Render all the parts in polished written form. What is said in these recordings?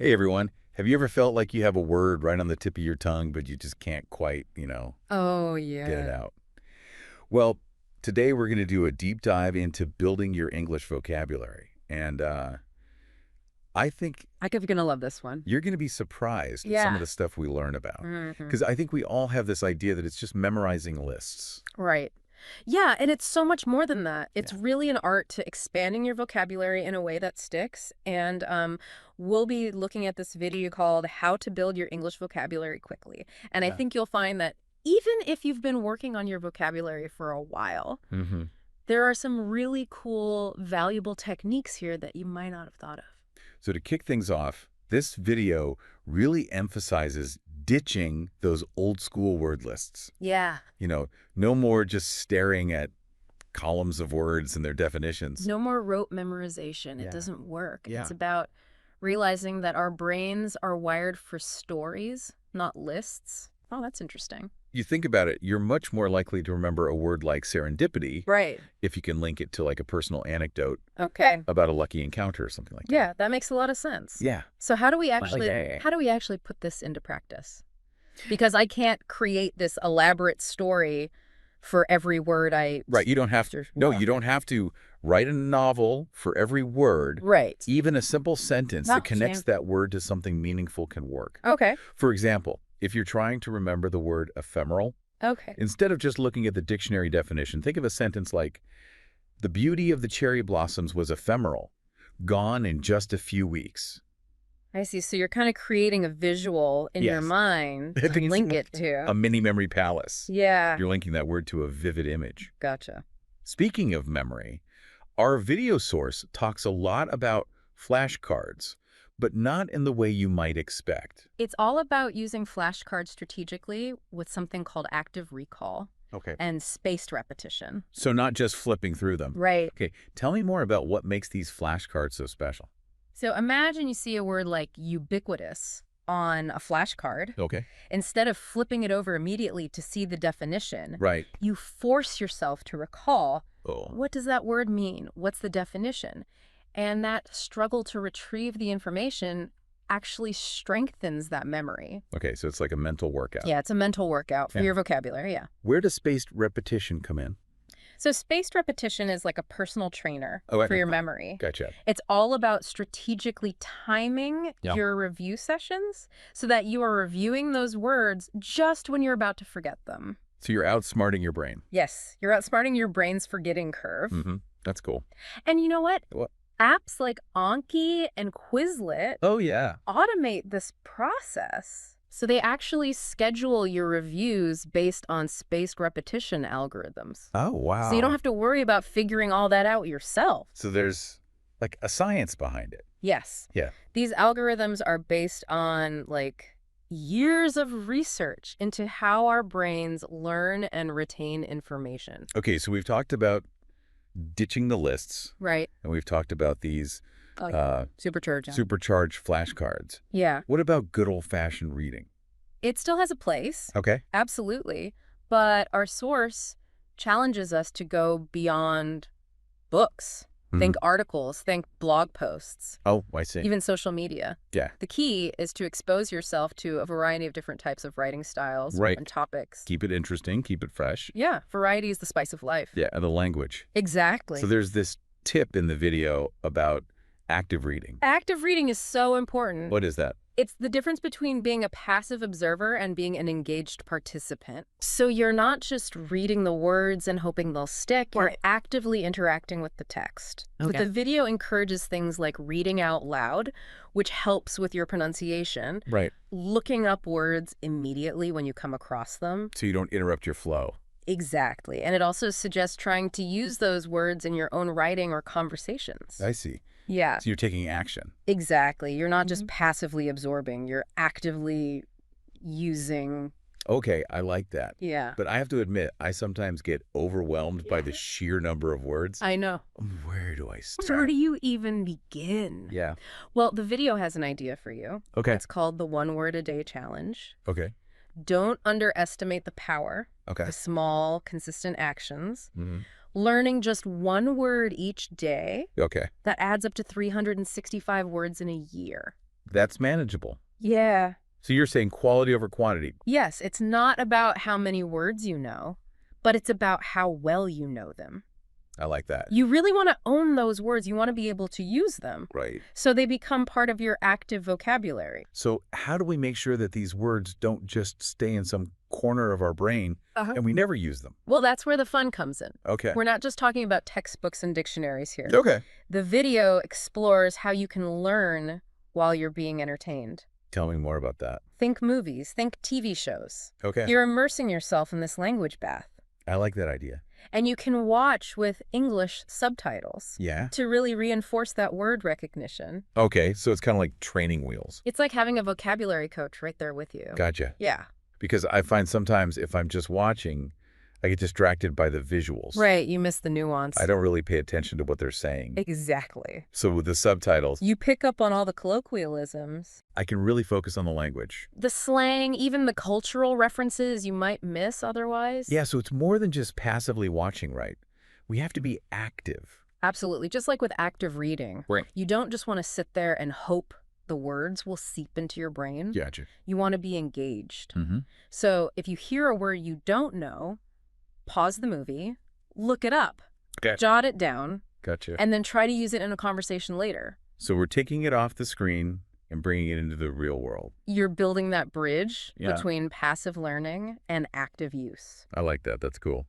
Hey everyone, have you ever felt like you have a word right on the tip of your tongue, but you just can't quite, Oh, get it yeah. out? Well, today we're going to do a deep dive into building your English vocabulary. And I think I think you're gonna love this one. you're going to be surprised at some of Yeah. the stuff we learn about. hmm Because I think we all have this idea that it's just memorizing lists. Right. Yeah, and it's so much more than that. It's Yeah. really an art to expanding your vocabulary in a way that sticks. And we'll be looking at this video called How to Build Your English Vocabulary Quickly. And I Yeah. think you'll find that even if you've been working on your vocabulary for a while, hmm there are some really cool, valuable techniques here that you might not have thought of. So to kick things off, this video really emphasizes ditching those old school word lists. Yeah. No more just staring at columns of words and their definitions. No more rote memorization. It Yeah. doesn't work. It's Yeah. about realizing that our brains are wired for stories, not lists. Oh, that's interesting. You think about it, you're much more likely to remember a word like serendipity Right. if you can link it to like a personal anecdote Okay. about a lucky encounter or something like that. Yeah, that makes a lot of sense. Yeah. So how do we Okay. actually put this into practice? Because I can't create this elaborate story for every word I Right. You don't have no, you don't have to write a novel for every word. Right. Even a simple sentence that Not connects jam- that word to something meaningful can work. Okay. For example, if you're trying to remember the word ephemeral, Okay. instead of just looking at the dictionary definition, think of a sentence like, "The beauty of the cherry blossoms was ephemeral, gone in just a few weeks." I see. So you're kind of creating a visual in your Yes. mind I to think it's link like it to. a mini memory palace. Yeah. You're linking that word to a vivid image. Gotcha. Speaking of memory, our video source talks a lot about flashcards, but not in the way you might expect. It's all about using flashcards strategically with something called active recall Okay. and spaced repetition. So not just flipping through them. Right. Okay, tell me more about what makes these flashcards so special. So imagine you see a word like ubiquitous on a flashcard. Okay. Instead of flipping it over immediately to see the definition, Right. you force yourself to recall, Oh. what does that word mean? What's the definition? And that struggle to retrieve the information actually strengthens that memory. Okay, so it's like a mental workout. Yeah, it's a mental workout for Yeah. your vocabulary, yeah. Where does spaced repetition come in? So spaced repetition is like a personal trainer Oh, for your memory. Gotcha. It's all about strategically timing Yeah. your review sessions so that you are reviewing those words just when you're about to forget them. So you're outsmarting your brain. Yes, you're outsmarting your brain's forgetting curve. Mm-hmm. That's cool. And you know what? What? Apps like Anki and Quizlet Oh, yeah. automate this process. So they actually schedule your reviews based on spaced repetition algorithms. Oh, wow. So you don't have to worry about figuring all that out yourself. So there's like a science behind it. Yes. Yeah. These algorithms are based on like years of research into how our brains learn and retain information. Okay, so we've talked about ditching the lists, Right. and we've talked about these Oh, supercharged. supercharged flashcards. Yeah. What about good old-fashioned reading? It still has a place. Okay. Absolutely. But our source challenges us to go beyond books. Think articles, think blog posts, Oh, I see. even social media. Yeah. The key is to expose yourself to a variety of different types of writing styles Right. and topics. Keep it interesting, keep it fresh. Yeah, variety is the spice of life. Yeah, and the language. Exactly. So there's this tip in the video about active reading. Active reading is so important. What is that? It's the difference between being a passive observer and being an engaged participant. So you're not just reading the words and hoping they'll stick, you're actively interacting with the text. Okay. But the video encourages things like reading out loud, which helps with your pronunciation, Right. looking up words immediately when you come across them. So you don't interrupt your flow. Exactly. And it also suggests trying to use those words in your own writing or conversations. I see. Yeah. So you're taking action. Exactly. You're not just passively absorbing, you're actively using. Okay, I like that. Yeah. But I have to admit, I sometimes get overwhelmed by the sheer number of words. I know. Where do I start? Where do you even begin? Yeah. Well, the video has an idea for you. Okay. It's called the 1 word a day challenge. Okay. Don't underestimate the power Okay. of small, consistent actions. hmm Learning just 1 word each day, Okay. that adds up to 365 words in a year. That's manageable. Yeah. So you're saying quality over quantity. Yes, it's not about how many words you know, but it's about how well you know them. I like that. You really want to own those words. You want to be able to use them. Right. So they become part of your active vocabulary. So how do we make sure that these words don't just stay in some corner of our brain and we never use them? Well, that's where the fun comes in. Okay. We're not just talking about textbooks and dictionaries here. Okay. The video explores how you can learn while you're being entertained. Tell me more about that. Think movies, think TV shows. Okay. You're immersing yourself in this language bath. I like that idea. And you can watch with English subtitles Yeah. to really reinforce that word recognition. Okay, so it's kind of like training wheels. It's like having a vocabulary coach right there with you. Gotcha. Yeah. Because I find sometimes if I'm just watching, I get distracted by the visuals. Right, you miss the nuance. I don't really pay attention to what they're saying. Exactly. So with the subtitles, You pick up on all the colloquialisms, I can really focus on the language. the slang, even the cultural references you might miss otherwise. Yeah, so it's more than just passively watching, right? We have to be active. Absolutely. Just like with active reading. Right. You don't just want to sit there and hope the words will seep into your brain. Gotcha. You want to be engaged. Mm-hmm. So if you hear a word you don't know, pause the movie, look it up, Okay. jot it down, Gotcha. and then try to use it in a conversation later. So we're taking it off the screen and bringing it into the real world. You're building that bridge Yeah. between passive learning and active use. I like that. That's cool.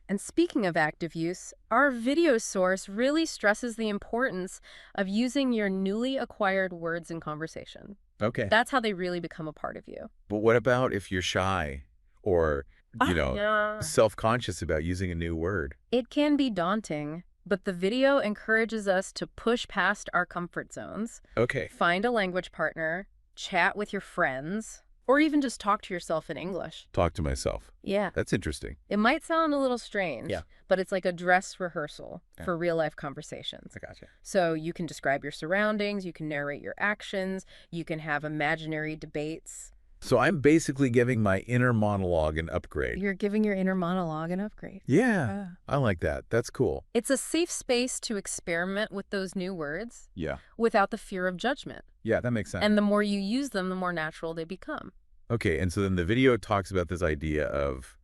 And speaking of active use, our video source really stresses the importance of using your newly acquired words in conversation. Okay. That's how they really become a part of you. But what about if you're shy or, Yeah. self-conscious about using a new word? It can be daunting, but the video encourages us to push past our comfort zones, Okay. find a language partner, chat with your friends, or even just talk to yourself in English. Talk to myself. Yeah. That's interesting. It might sound a little strange, Yeah. but it's like a dress rehearsal Yeah. for real-life conversations. I gotcha. So you can describe your surroundings, you can narrate your actions, you can have imaginary debates. So I'm basically giving my inner monologue an upgrade. You're giving your inner monologue an upgrade. Yeah. I like that. That's cool. It's a safe space to experiment with those new words Yeah. without the fear of judgment. Yeah, that makes sense. And the more you use them, the more natural they become. Okay, and so then the video talks about this idea of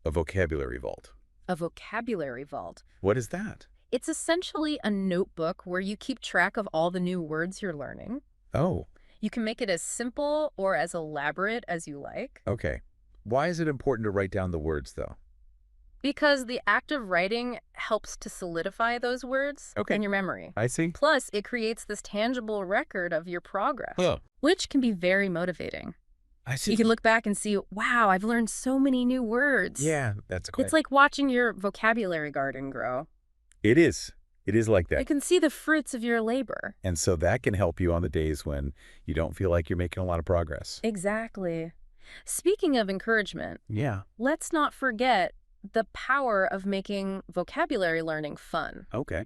a vocabulary vault. A vocabulary vault. What is that? It's essentially a notebook where you keep track of all the new words you're learning. Oh, You can make it as simple or as elaborate as you like. okay. Why is it important to write down the words, though? Because the act of writing helps to solidify those words Okay. in your memory. I see. Plus, it creates this tangible record of your progress, Oh, which can be very motivating. I see. You can look back and see, wow, I've learned so many new words. Yeah, that's great. It's like watching your vocabulary garden grow. It is. It is like You that. can see the fruits of your labor. And so that can help you on the days when you don't feel like you're making a lot of progress. Exactly. Speaking of encouragement, Yeah. let's not forget the power of making vocabulary learning fun. Okay.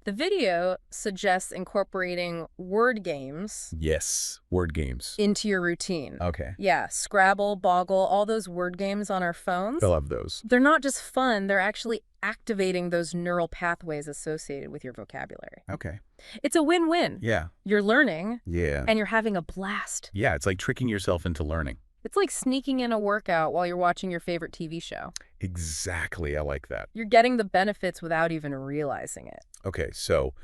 The video suggests incorporating word games Yes. Word games. into your routine. Okay. Yeah, Scrabble, Boggle, all those word games on our phones. I love those. They're not just fun, they're actually activating those neural pathways associated with your vocabulary. Okay. It's a win-win. Yeah. You're learning Yeah. and you're having a blast. Yeah, it's like tricking yourself into learning. It's like sneaking in a workout while you're watching your favorite TV show. Exactly. I like that. You're getting the benefits without even realizing it. Okay, so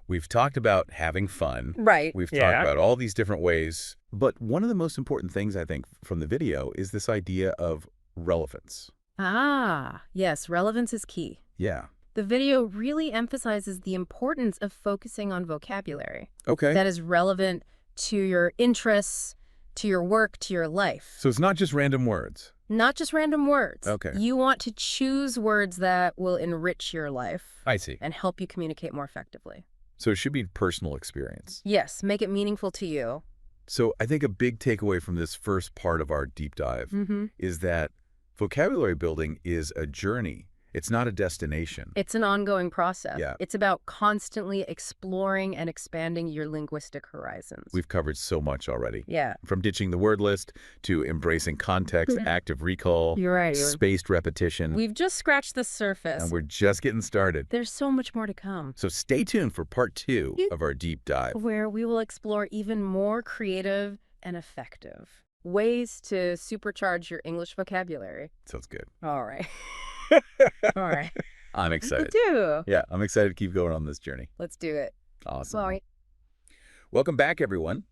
we've talked about having fun. Right. We've Yeah. talked about all these different ways. But one of the most important things, I think, from the video is this idea of relevance. Ah, yes, relevance is key. Yeah. The video really emphasizes the importance of focusing on vocabulary Okay. that is relevant to your interests, to your work, to your life. So it's not just random words. Not just random words. Okay. You want to choose words that will enrich your life I see. and help you communicate more effectively. So it should be personal experience. Yes, make it meaningful to you. So I think a big takeaway from this first part of our deep dive Mm-hmm. is that vocabulary building is a journey, It's not a destination. It's an ongoing process. Yeah. It's about constantly exploring and expanding your linguistic horizons. We've covered so much already. Yeah. From ditching the word list to embracing context, active recall, You're right. spaced repetition. We've just scratched the surface. And we're just getting started. There's so much more to come. So stay tuned for part 2 of our deep dive. Where we will explore even more creative and effective ways to supercharge your English vocabulary. Sounds good. All right. All right. I'm excited. Me too. Yeah, I'm excited to keep going on this journey. Let's do it. Awesome. All right. Welcome back, everyone.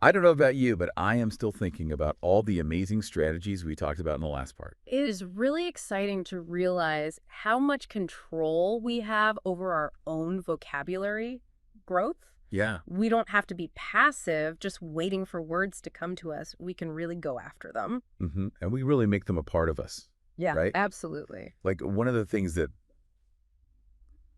I don't know about you, but I am still thinking about all the amazing strategies we talked about in the last part. It is really exciting to realize how much control we have over our own vocabulary growth. Yeah. We don't have to be passive, just waiting for words to come to us. We can really go after them. And we really make them a part of us. Yeah, right? Absolutely. Like, one of the things that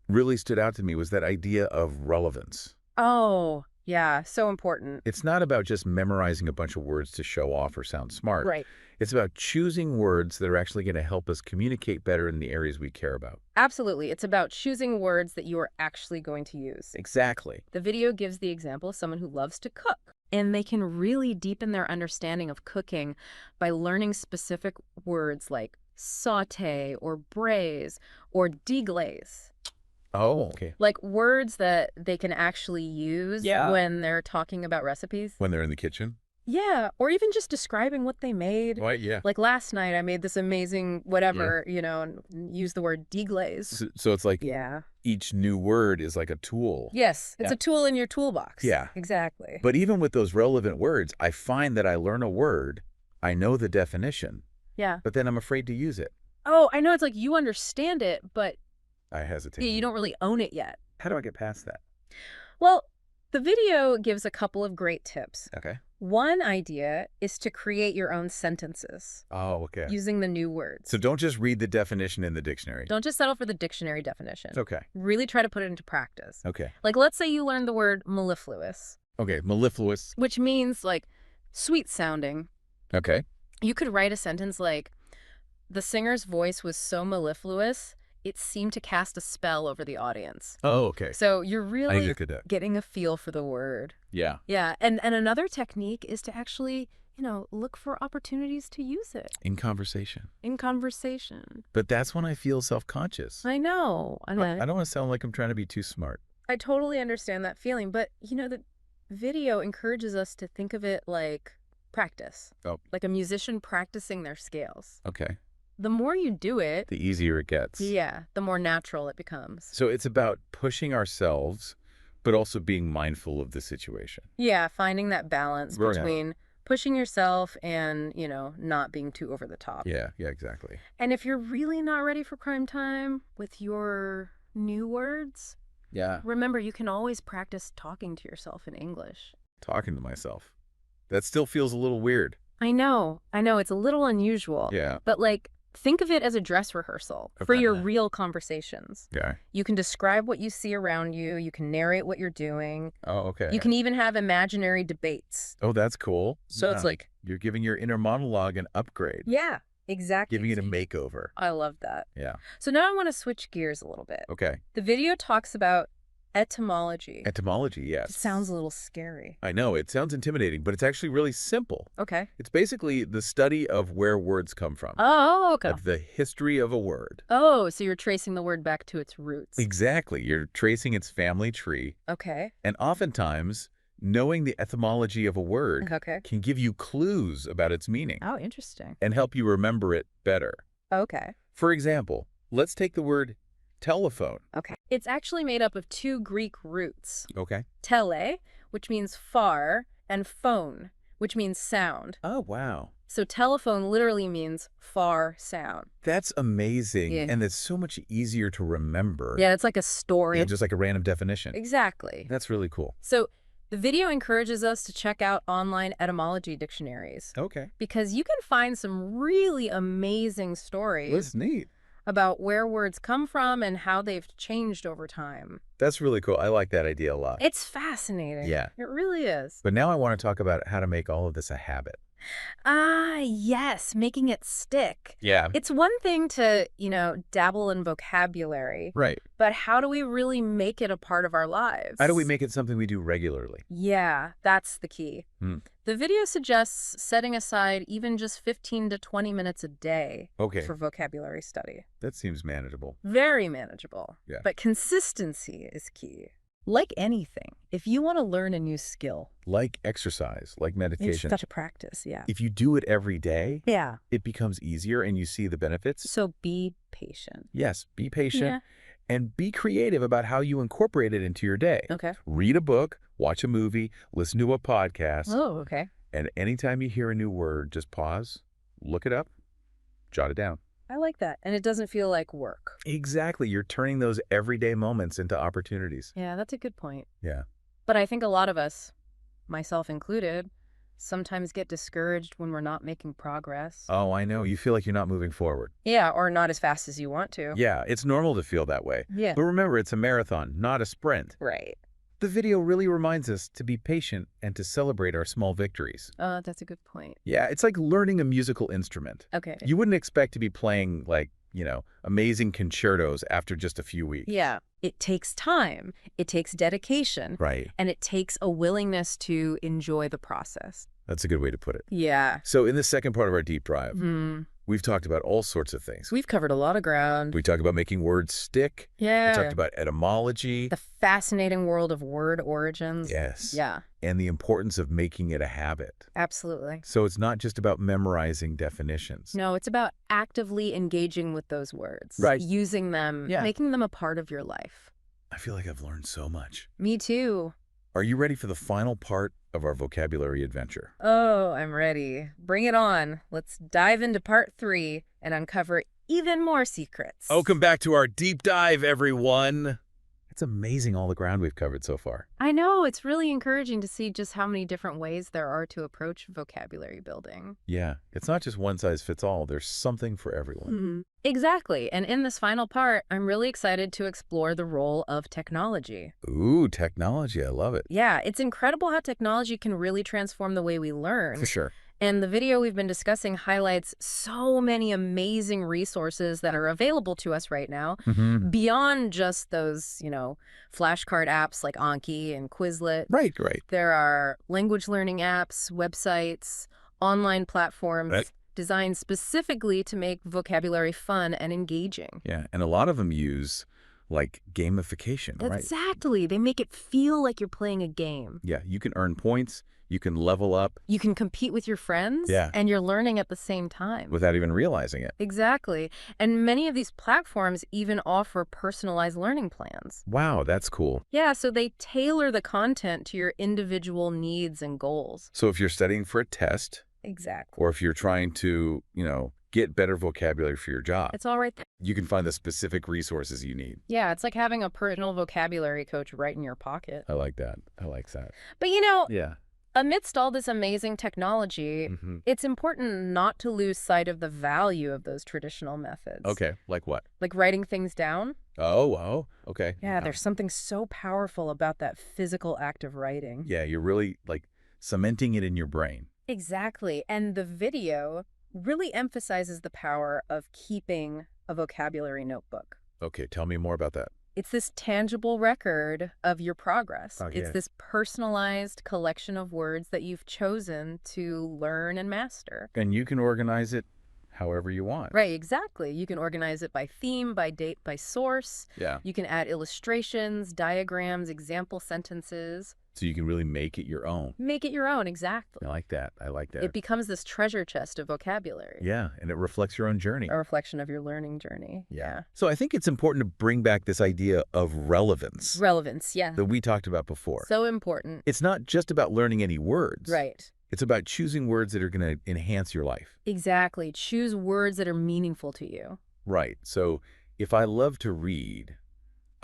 really stood out to me was that idea of relevance. Oh, yeah, so important. It's not about just memorizing a bunch of words to show off or sound smart. Right. It's about choosing words that are actually going to help us communicate better in the areas we care about. Absolutely. It's about choosing words that you are actually going to use. Exactly. The video gives the example of someone who loves to cook, and they can really deepen their understanding of cooking by learning specific words like saute or braise or deglaze. Oh, okay. Like words that they can actually use when they're talking about recipes. When they're in the kitchen? Yeah, or even just describing what they made. Right, yeah. Like last night I made this amazing whatever, and use the word deglaze. So it's like Yeah. each new word is like a tool. Yes, it's a tool in your toolbox. Yeah. Exactly. But even with those relevant words, I find that I learn a word, I know the definition, Yeah. but then I'm afraid to use it. Oh, I know it's like you understand it, but I hesitate. you don't really own it yet. How do I get past that? Well, the video gives a couple of great tips. Okay. One idea is to create your own sentences Oh, okay. using the new words. So don't just read the definition in the dictionary. Don't just settle for the dictionary definition. Okay. Really try to put it into practice. Okay. Like, let's say you learned the word mellifluous, Okay. Mellifluous. which means like sweet sounding. Okay. You could write a sentence like, the singer's voice was so mellifluous, it seemed to cast a spell over the audience. Oh, okay. So you're I need really to look at that. getting a feel for the word. Yeah. Yeah, and another technique is to actually, look for opportunities to use it In conversation. in conversation. But that's when I feel self-conscious. I know. I don't want to sound like I'm trying to be too smart. I totally understand that feeling, but the video encourages us to think of it like practice. Oh. Like a musician practicing their scales. Okay. The more you do it, The easier it gets. yeah, the more natural it becomes. So it's about pushing ourselves, but also being mindful of the situation. Yeah, finding that balance Very nice. between pushing yourself and, not being too over the top. Yeah, exactly. And if you're really not ready for prime time with your new words, Yeah. remember you can always practice talking to yourself in English. Talking to myself. That still feels a little weird. I know, it's a little unusual. Yeah. But think of it as a dress rehearsal for Okay. your real conversations. Yeah. You can describe what you see around you. You can narrate what you're doing. Oh, okay. You can even have imaginary debates. Oh, that's cool. So it's Yeah. like, You're giving your inner monologue an upgrade. yeah, exactly. Giving it a makeover. I love that. Yeah. So now I want to switch gears a little bit. Okay. The video talks about etymology. Etymology, yes. It sounds a little scary. I know, it sounds intimidating, but it's actually really simple. Okay. It's basically the study of where words come from. Oh, okay. Of the history of a word. Oh, so you're tracing the word back to its roots. Exactly. You're tracing its family tree. Okay. And oftentimes, knowing the etymology of a word Okay. can give you clues about its meaning Oh, interesting. and help you remember it better. Okay. For example, let's take the word telephone. Okay. It's actually made up of two Greek roots. Okay. Tele, which means far, and phone, which means sound. Oh, wow. So telephone literally means far sound. That's amazing. Yeah. And it's so much easier to remember Yeah, it's like a story. than just like a random definition. Exactly. That's really cool. So the video encourages us to check out online etymology dictionaries Okay. because you can find some really amazing stories That's neat. about where words come from and how they've changed over time. That's really cool. I like that idea a lot. It's fascinating. Yeah. It really is. But now I want to talk about how to make all of this a habit. Ah, yes, making it stick. Yeah. It's one thing to, dabble in vocabulary, Right. but how do we really make it a part of our lives? How do we make it something we do regularly? Yeah, that's the key. Hmm. The video suggests setting aside even just 15 to 20 minutes a day Okay. for vocabulary study. That seems manageable. Very manageable. Yeah. But consistency is key. Like anything, if you want to learn a new skill, Like exercise, like you just meditation. got to practice, yeah. If you do it every day, Yeah. it becomes easier and you see the benefits. So be patient. Yes, be patient Yeah. and be creative about how you incorporate it into your day. Okay. Read a book, watch a movie, listen to a podcast, Oh, okay. and anytime you hear a new word, just pause, look it up, jot it down. I like that. And it doesn't feel like work. Exactly. You're turning those everyday moments into opportunities. Yeah, that's a good point. Yeah. But I think a lot of us, myself included, sometimes get discouraged when we're not making progress. Oh, I know. You feel like you're not moving forward. Yeah, or not as fast as you want to. Yeah, it's normal to feel that way. Yeah. But remember, it's a marathon, not a sprint. Right. The video really reminds us to be patient and to celebrate our small victories. That's a good point. Yeah, it's like learning a musical instrument. Okay. You wouldn't expect to be playing, like, amazing concertos after just a few weeks. Yeah. It takes time, it takes dedication, Right. and it takes a willingness to enjoy the process. That's a good way to put it. Yeah. So in the second part of our deep dive, Hmm. we've talked about all sorts of things. We've covered a lot of ground. We talked about making words stick. Yeah. We talked about etymology. The fascinating world of word origins. Yes. Yeah, And the importance of making it a habit. absolutely. So it's not just about memorizing definitions. No, it's about actively engaging with those words. Right. Using them, Yeah. making them a part of your life. I feel like I've learned so much. Me too. Are you ready for the final part of our vocabulary adventure? Oh, I'm ready. Bring it on. Let's dive into part 3 and uncover even more secrets. Welcome back to our deep dive, everyone. It's amazing all the ground we've covered so far. I know, it's really encouraging to see just how many different ways there are to approach vocabulary building. Yeah, it's not just one size fits all. There's something for everyone. Exactly. And in this final part, I'm really excited to explore the role of technology. Ooh, technology. I love it. Yeah, it's incredible how technology can really transform the way we learn. For sure. And the video we've been discussing highlights so many amazing resources that are available to us right now, beyond just those, flashcard apps like Anki and Quizlet. Right. There are language learning apps, websites, online platforms Right. designed specifically to make vocabulary fun and engaging. Yeah, and a lot of them use, like, gamification, right? Exactly. They make it feel like you're playing a game. Yeah, you can earn points, you can level up You can compete with your friends, Yeah. and you're learning at the same time. without even realizing it. Exactly. And many of these platforms even offer personalized learning plans. Wow, that's cool. Yeah, so they tailor the content to your individual needs and goals. So if you're studying for a test, Exactly. or if you're trying to, get better vocabulary for your job, It's all right there. you can find the specific resources you need. Yeah, it's like having a personal vocabulary coach right in your pocket. I like that. I like that. But Yeah. amidst all this amazing technology, it's important not to lose sight of the value of those traditional methods. Okay, like what? Like writing things down. Oh, okay. Yeah, there's something so powerful about that physical act of writing. Yeah, you're really, like, cementing it in your brain. Exactly. And the video really emphasizes the power of keeping a vocabulary notebook. Okay, tell me more about that. It's this tangible record of your progress. Oh, It's yeah. this personalized collection of words that you've chosen to learn and master. And you can organize it however you want. Right, exactly. You can organize it by theme, by date, by source. Yeah. You can add illustrations, diagrams, example sentences. So you can really make it your own. Make it your own, exactly. I like that. I like that. It becomes this treasure chest of vocabulary. Yeah, and it reflects your own journey. A reflection of your learning journey. Yeah. So I think it's important to bring back this idea of relevance Relevance, yeah. that we talked about before. So important. It's not just about learning any words. Right. It's about choosing words that are going to enhance your life. Exactly. Choose words that are meaningful to you. Right. So if I love to read,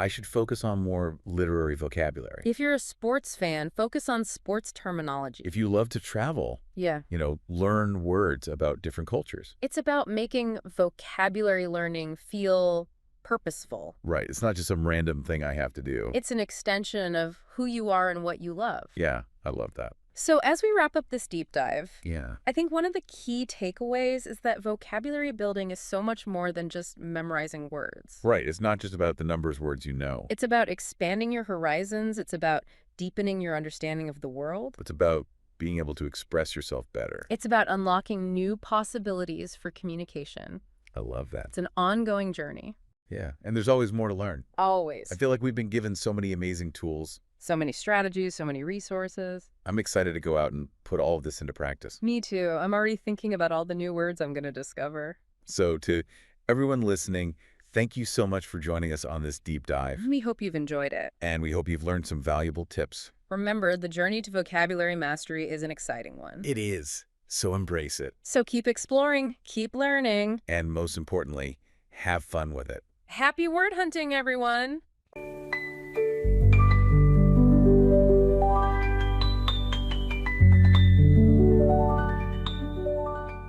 I should focus on more literary vocabulary. If you're a sports fan, focus on sports terminology. If you love to travel, Yeah. learn words about different cultures. It's about making vocabulary learning feel purposeful. Right. It's not just some random thing I have to do. It's an extension of who you are and what you love. Yeah, I love that. So as we wrap up this deep dive, Yeah. I think one of the key takeaways is that vocabulary building is so much more than just memorizing words. Right. It's not just about the numbers, words you know. It's about expanding your horizons. It's about deepening your understanding of the world. It's about being able to express yourself better. It's about unlocking new possibilities for communication. I love that. It's an ongoing journey. Yeah. And there's always more to learn. Always. I feel like we've been given so many amazing tools. So many strategies, so many resources. I'm excited to go out and put all of this into practice. Me too. I'm already thinking about all the new words I'm going to discover. So to everyone listening, thank you so much for joining us on this deep dive. We hope you've enjoyed it. And we hope you've learned some valuable tips. Remember, the journey to vocabulary mastery is an exciting one. It is. So embrace it. So keep exploring, keep learning. And most importantly, have fun with it. Happy word hunting, everyone!